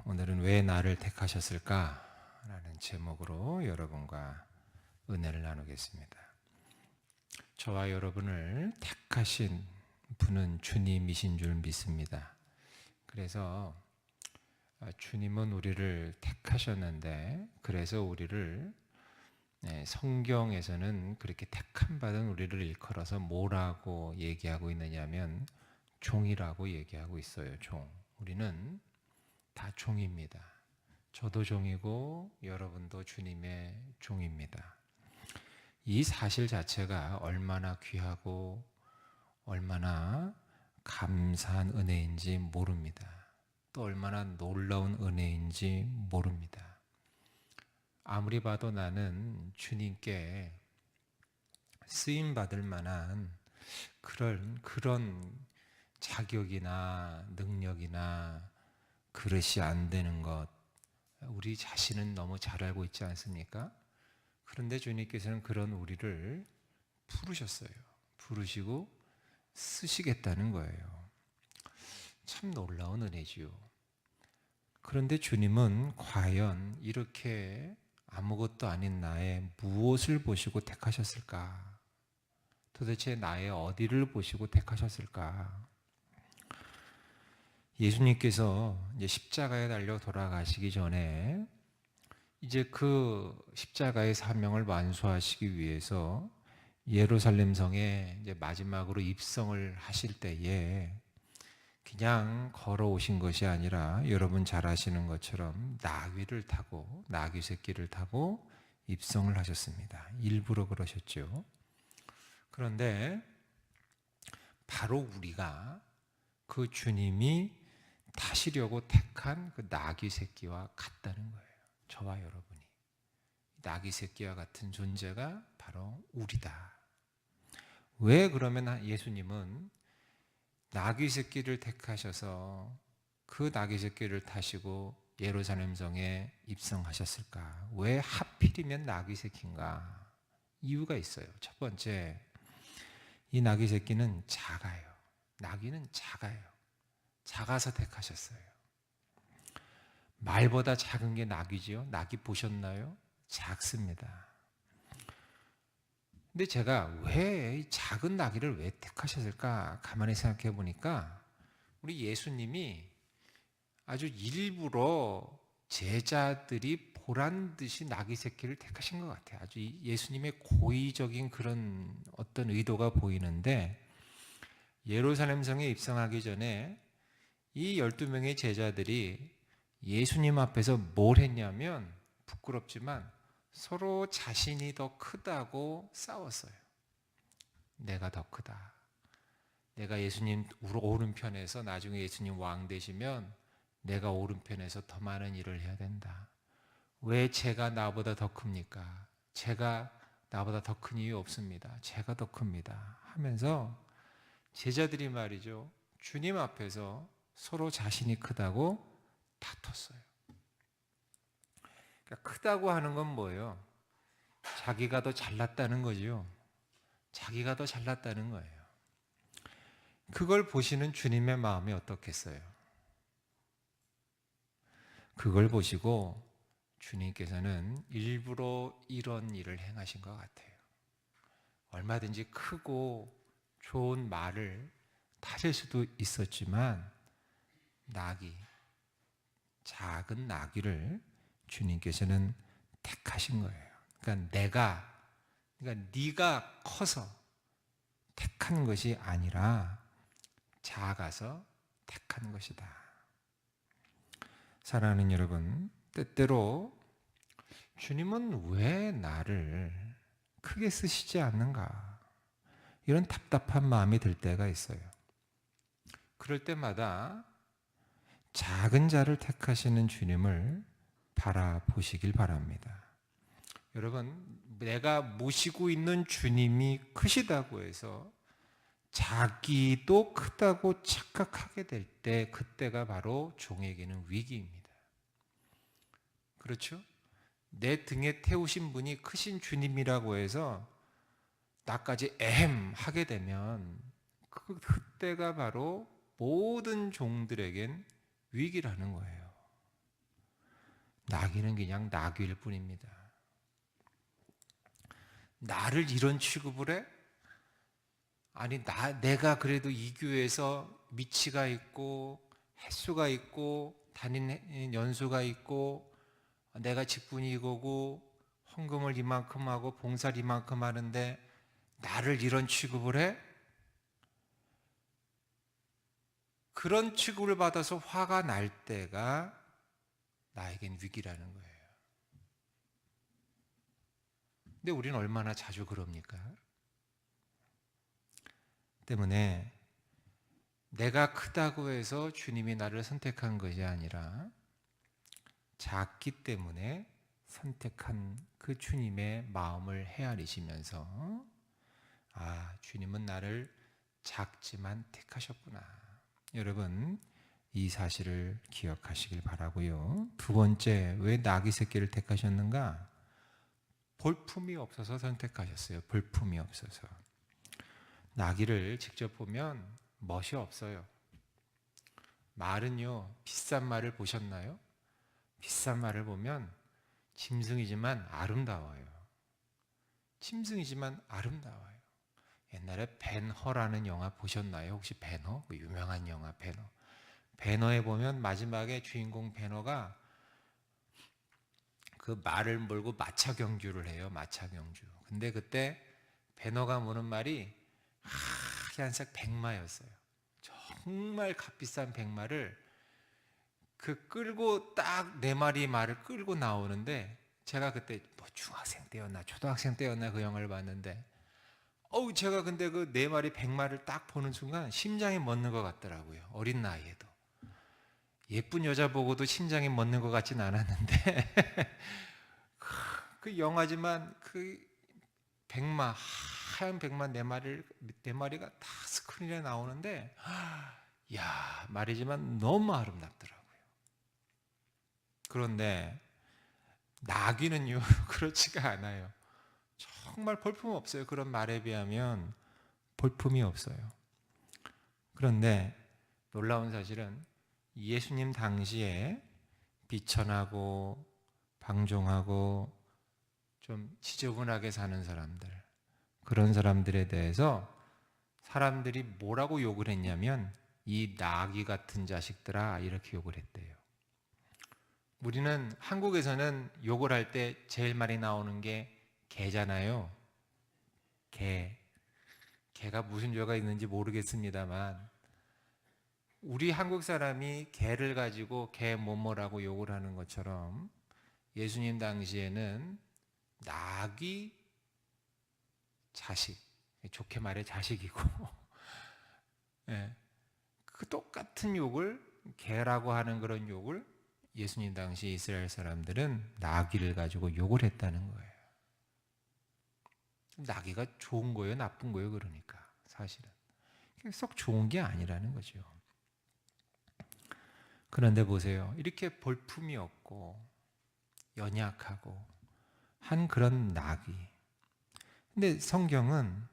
오늘은 왜 나를 택하셨을까? 라는 제목으로 여러분과 은혜를 나누겠습니다. 저와 여러분을 택하신 분은 주님이신 줄 믿습니다. 그래서 주님은 우리를 택하셨는데, 그래서 우리를 성경에서는 그렇게 택함 받은 우리를 일컬어서 뭐라고 얘기하고 있느냐면 종이라고 얘기하고 있어요. 종. 우리는 다 종입니다. 저도 종이고 여러분도 주님의 종입니다. 이 사실 자체가 얼마나 귀하고 얼마나 감사한 은혜인지 모릅니다. 또 얼마나 놀라운 은혜인지 모릅니다. 아무리 봐도 나는 주님께 쓰임 받을 만한 그런 자격이나 능력이나 그릇이 안 되는 것, 우리 자신은 너무 잘 알고 있지 않습니까? 그런데 주님께서는 그런 우리를 부르셨어요. 부르시고 쓰시겠다는 거예요. 참 놀라운 은혜지요. 그런데 주님은 과연 이렇게 아무것도 아닌 나의 무엇을 보시고 택하셨을까? 도대체 나의 어디를 보시고 택하셨을까? 예수님께서 이제 십자가에 달려 돌아가시기 전에 이제 그 십자가의 사명을 완수하시기 위해서 예루살렘 성에 이제 마지막으로 입성을 하실 때에 그냥 걸어오신 것이 아니라 여러분 잘 아시는 것처럼 나귀 새끼를 타고 입성을 하셨습니다. 일부러 그러셨죠. 그런데 바로 우리가 그 주님이 타시려고 택한 그 나귀 새끼와 같다는 거예요. 저와 여러분이 나귀 새끼와 같은 존재가 바로 우리다. 왜 그러면 예수님은 나귀 새끼를 택하셔서 그 나귀 새끼를 타시고 예루살렘 성에 입성하셨을까? 왜 하필이면 나귀 새끼인가? 이유가 있어요. 첫 번째, 이 나귀 새끼는 작아요. 나귀는 작아요. 작아서 택하셨어요. 말보다 작은 게 나귀지요. 나귀 보셨나요? 작습니다. 근데 제가 왜 작은 나귀를 왜 택하셨을까? 가만히 생각해 보니까 우리 예수님이 아주 일부러 제자들이 보란 듯이 나귀 새끼를 택하신 것 같아요. 아주 예수님의 고의적인 그런 어떤 의도가 보이는데, 예루살렘 성에 입성하기 전에 이 12명의 제자들이 예수님 앞에서 뭘 했냐면, 부끄럽지만 서로 자신이 더 크다고 싸웠어요. 내가 더 크다. 내가 예수님 오른편에서 나중에 예수님 왕 되시면 내가 오른편에서 더 많은 일을 해야 된다. 왜 제가 나보다 더 큽니까? 제가 나보다 더 큰 이유 없습니다. 제가 더 큽니다. 하면서 제자들이 말이죠, 주님 앞에서 서로 자신이 크다고 다퉜어요. 그러니까 크다고 하는 건 뭐예요? 자기가 더 잘났다는 거죠. 자기가 더 잘났다는 거예요. 그걸 보시는 주님의 마음이 어떻겠어요? 그걸 보시고 주님께서는 일부러 이런 일을 행하신 것 같아요. 얼마든지 크고 좋은 말을 타실 수도 있었지만 작은 나귀를 주님께서는 택하신 거예요. 그러니까 네가 커서 택한 것이 아니라 작아서 택한 것이다. 사랑하는 여러분, 때때로 주님은 왜 나를 크게 쓰시지 않는가? 이런 답답한 마음이 들 때가 있어요. 그럴 때마다 작은 자를 택하시는 주님을 바라보시길 바랍니다. 여러분, 내가 모시고 있는 주님이 크시다고 해서 자기도 크다고 착각하게 될 때, 그때가 바로 종에게는 위기입니다. 그렇죠? 내 등에 태우신 분이 크신 주님이라고 해서 나까지 하게 되면 그때가 바로 모든 종들에겐 위기라는 거예요. 나귀는 그냥 나귀일 뿐입니다. 나를 이런 취급을 해? 아니, 내가 그래도 이 교회에서 미치가 있고 횟수가 있고 다닌 연수가 있고 내가 직분이 이거고 헌금을 이만큼 하고 봉사를 이만큼 하는데 나를 이런 취급을 해? 그런 취급을 받아서 화가 날 때가 나에겐 위기라는 거예요. 근데 우리는 얼마나 자주 그럽니까? 때문에 내가 크다고 해서 주님이 나를 선택한 것이 아니라 작기 때문에 선택한 그 주님의 마음을 헤아리시면서 주님은 나를 작지만 택하셨구나. 여러분, 이 사실을 기억하시길 바라고요. 두 번째, 왜 나귀 새끼를 택하셨는가? 볼품이 없어서 선택하셨어요. 볼품이 없어서. 나귀를 직접 보면 멋이 없어요. 말은요, 비싼 말을 보셨나요? 비싼 말을 보면 짐승이지만 아름다워요. 짐승이지만 아름다워요. 옛날에 벤허라는 영화 보셨나요? 혹시 벤허? 그 유명한 영화 벤허. 벤허에 보면 마지막에 주인공 벤허가 그 말을 몰고 마차 경주를 해요. 마차 경주. 근데 그때 벤허가 무는 말이 하얀색 백마였어요. 정말 값비싼 백마를 끌고 딱 네 마리 말을 끌고 나오는데 제가 그때 중학생 때였나 초등학생 때였나 그 영화를 봤는데 제가 근데 그 네 마리 백마를 딱 보는 순간 심장이 멎는 것 같더라고요. 어린 나이에도. 예쁜 여자 보고도 심장이 멎는 것 같진 않았는데 그 영화지만 그 백마 하얀 백마 네 마리가 다 스크린에 나오는데 말이지만 너무 아름답더라고요. 그런데 나귀는요 그렇지가 않아요. 정말 볼품 없어요. 그런 말에 비하면 볼품이 없어요. 그런데 놀라운 사실은 예수님 당시에 비천하고 방종하고 좀 지저분하게 사는 사람들, 그런 사람들에 대해서 사람들이 뭐라고 욕을 했냐면 이 나귀 같은 자식들아 이렇게 욕을 했대요. 우리는 한국에서는 욕을 할 때 제일 많이 나오는 게 개잖아요. 개가 무슨 죄가 있는지 모르겠습니다만 우리 한국 사람이 개를 가지고 개 뭐뭐라고 욕을 하는 것처럼 예수님 당시에는 나귀 자식, 좋게 말해 자식이고 그 똑같은 욕을 개라고 하는 그런 욕을 예수님 당시 이스라엘 사람들은 나귀를 가지고 욕을 했다는 거예요. 나귀가 좋은 거예요, 나쁜 거예요? 그러니까 사실은 썩 좋은 게 아니라는 거죠. 그런데 보세요. 이렇게 볼품이 없고 연약하고 한 그런 나귀. 근데 성경은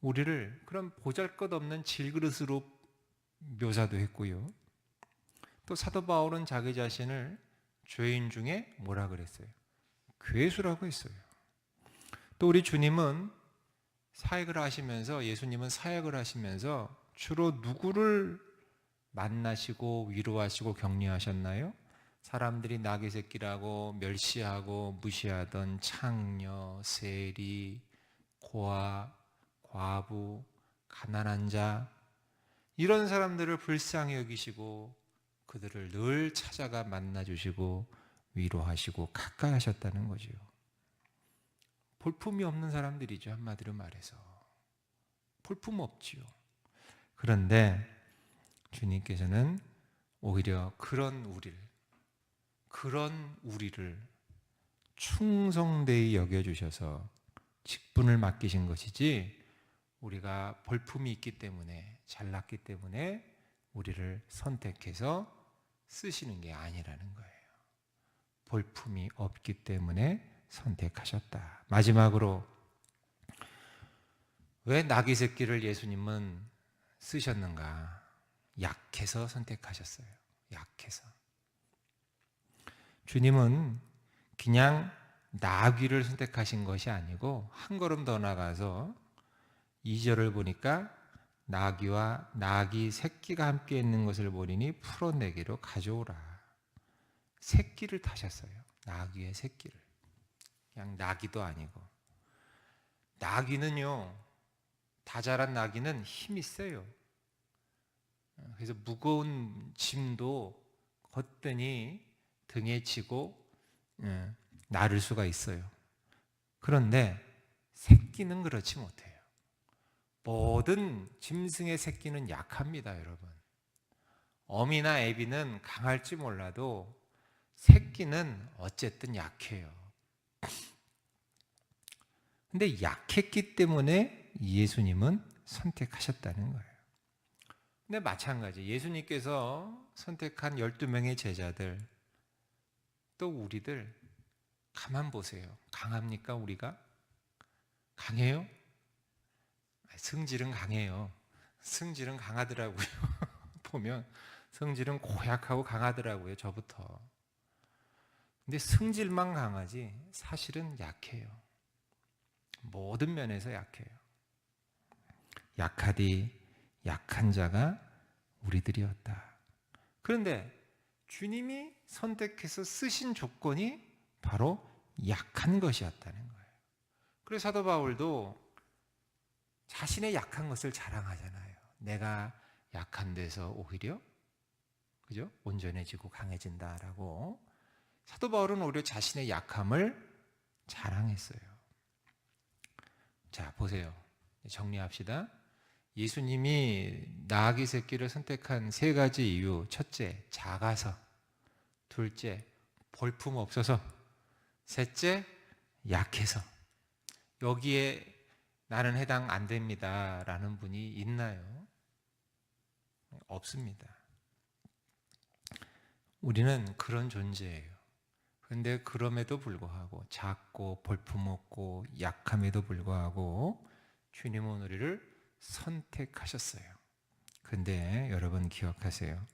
우리를 그런 보잘것없는 질그릇으로 묘사도 했고요. 또 사도 바울은 자기 자신을 죄인 중에 뭐라 그랬어요? 괴수라고 했어요. 또 우리 주님은 사역을 하시면서 예수님은 사역을 하시면서 주로 누구를 만나시고 위로하시고 격려하셨나요? 사람들이 나귀 새끼라고 멸시하고 무시하던 창녀, 세리, 고아, 과부, 가난한 자 이런 사람들을 불쌍히 여기시고 그들을 늘 찾아가 만나주시고 위로하시고 가까이 하셨다는 거죠. 볼품이 없는 사람들이죠. 한마디로 말해서 볼품 없지요. 그런데 주님께서는 오히려 그런 우리를 충성되이 여겨주셔서 직분을 맡기신 것이지 우리가 볼품이 있기 때문에 잘났기 때문에 우리를 선택해서 쓰시는 게 아니라는 거예요. 볼품이 없기 때문에 선택하셨다. 마지막으로 왜 나귀 새끼를 예수님은 쓰셨는가? 약해서 선택하셨어요. 약해서. 주님은 그냥 나귀를 선택하신 것이 아니고 한 걸음 더 나가서 2절을 보니까 나귀와 나귀 새끼가 함께 있는 것을 보리니 풀어내기로 가져오라. 새끼를 타셨어요. 나귀의 새끼를. 그냥 나귀도 아니고. 나귀는요, 다 자란 나귀는 힘이 세요. 그래서 무거운 짐도 걷더니 등에 지고 나를 수가 있어요. 그런데 새끼는 그렇지 못해요. 모든 짐승의 새끼는 약합니다, 여러분. 어미나 애비는 강할지 몰라도 새끼는 어쨌든 약해요. 근데 약했기 때문에 예수님은 선택하셨다는 거예요. 근데 마찬가지, 예수님께서 선택한 12명의 제자들, 또 우리들 가만 보세요. 강합니까, 우리가? 강해요? 성질은 강해요. 성질은 강하더라고요. 보면 성질은 고약하고 강하더라고요, 저부터. 근데 성질만 강하지 사실은 약해요. 모든 면에서 약해요. 약하디 약한 자가 우리들이었다. 그런데 주님이 선택해서 쓰신 조건이 바로 약한 것이었다는 거예요. 그래서 사도 바울도 자신의 약한 것을 자랑하잖아요. 내가 약한 데서 오히려 그죠? 온전해지고 강해진다라고. 사도 바울은 오히려 자신의 약함을 자랑했어요. 자, 보세요. 정리합시다. 예수님이 나귀 새끼를 선택한 세 가지 이유. 첫째, 작아서. 둘째, 볼품 없어서. 셋째, 약해서. 여기에 나는 해당 안 됩니다 라는 분이 있나요? 없습니다. 우리는 그런 존재예요. 그런데 그럼에도 불구하고 작고 볼품없고 약함에도 불구하고 주님은 우리를 선택하셨어요. 그런데 여러분 기억하세요.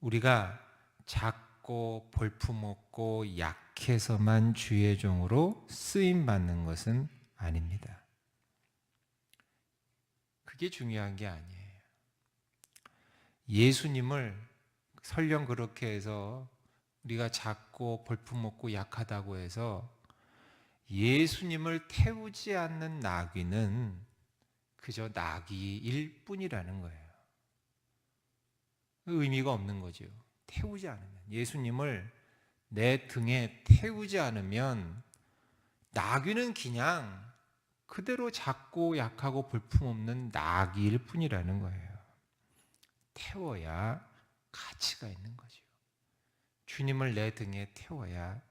우리가 작고 볼품없고 약해서만 주의 종으로 쓰임받는 것은 아닙니다. 그게 중요한 게 아니에요. 예수님을 설령 그렇게 해서 우리가 작고 볼품없고 약하다고 해서 예수님을 태우지 않는 나귀는 그저 나귀일 뿐이라는 거예요. 의미가 없는 거죠. 태우지 않으면, 예수님을 내 등에 태우지 않으면 나귀는 그냥 그대로 작고 약하고 볼품없는 나귀일 뿐이라는 거예요. 태워야 가치가 있는 거죠. 주님을 내 등에 태워야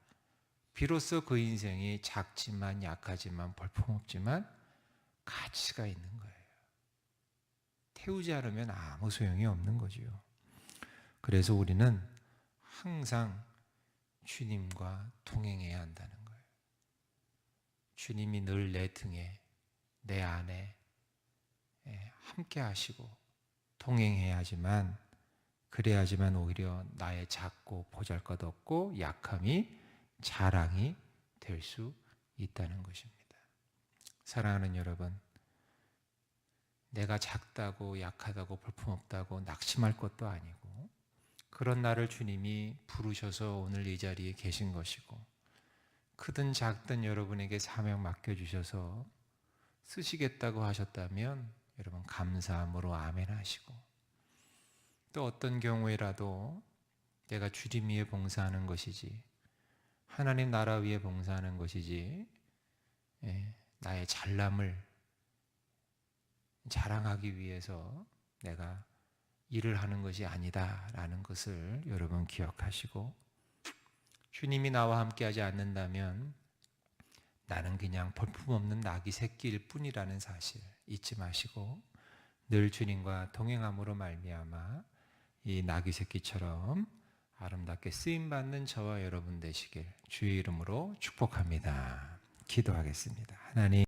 비로소 그 인생이 작지만 약하지만 볼품없지만 가치가 있는 거예요. 태우지 않으면 아무 소용이 없는 거지요. 그래서 우리는 항상 주님과 동행해야 한다는 거예요. 주님이 늘 내 등에, 내 안에 함께 하시고 동행해야지만, 그래야지만 오히려 나의 작고 보잘것없고 약함이 자랑이 될 수 있다는 것입니다. 사랑하는 여러분, 내가 작다고 약하다고 볼품없다고 낙심할 것도 아니고, 그런 나를 주님이 부르셔서 오늘 이 자리에 계신 것이고, 크든 작든 여러분에게 사명 맡겨주셔서 쓰시겠다고 하셨다면 여러분 감사함으로 아멘 하시고, 또 어떤 경우에라도 내가 주님 위에 봉사하는 것이지 하나님 나라 위에 봉사하는 것이지 나의 잘남을 자랑하기 위해서 내가 일을 하는 것이 아니다라는 것을 여러분 기억하시고, 주님이 나와 함께하지 않는다면 나는 그냥 볼품없는 나귀 새끼일 뿐이라는 사실 잊지 마시고, 늘 주님과 동행함으로 말미암아 이 나귀 새끼처럼 아름답게 쓰임받는 저와 여러분 되시길 주의 이름으로 축복합니다. 기도하겠습니다. 하나님,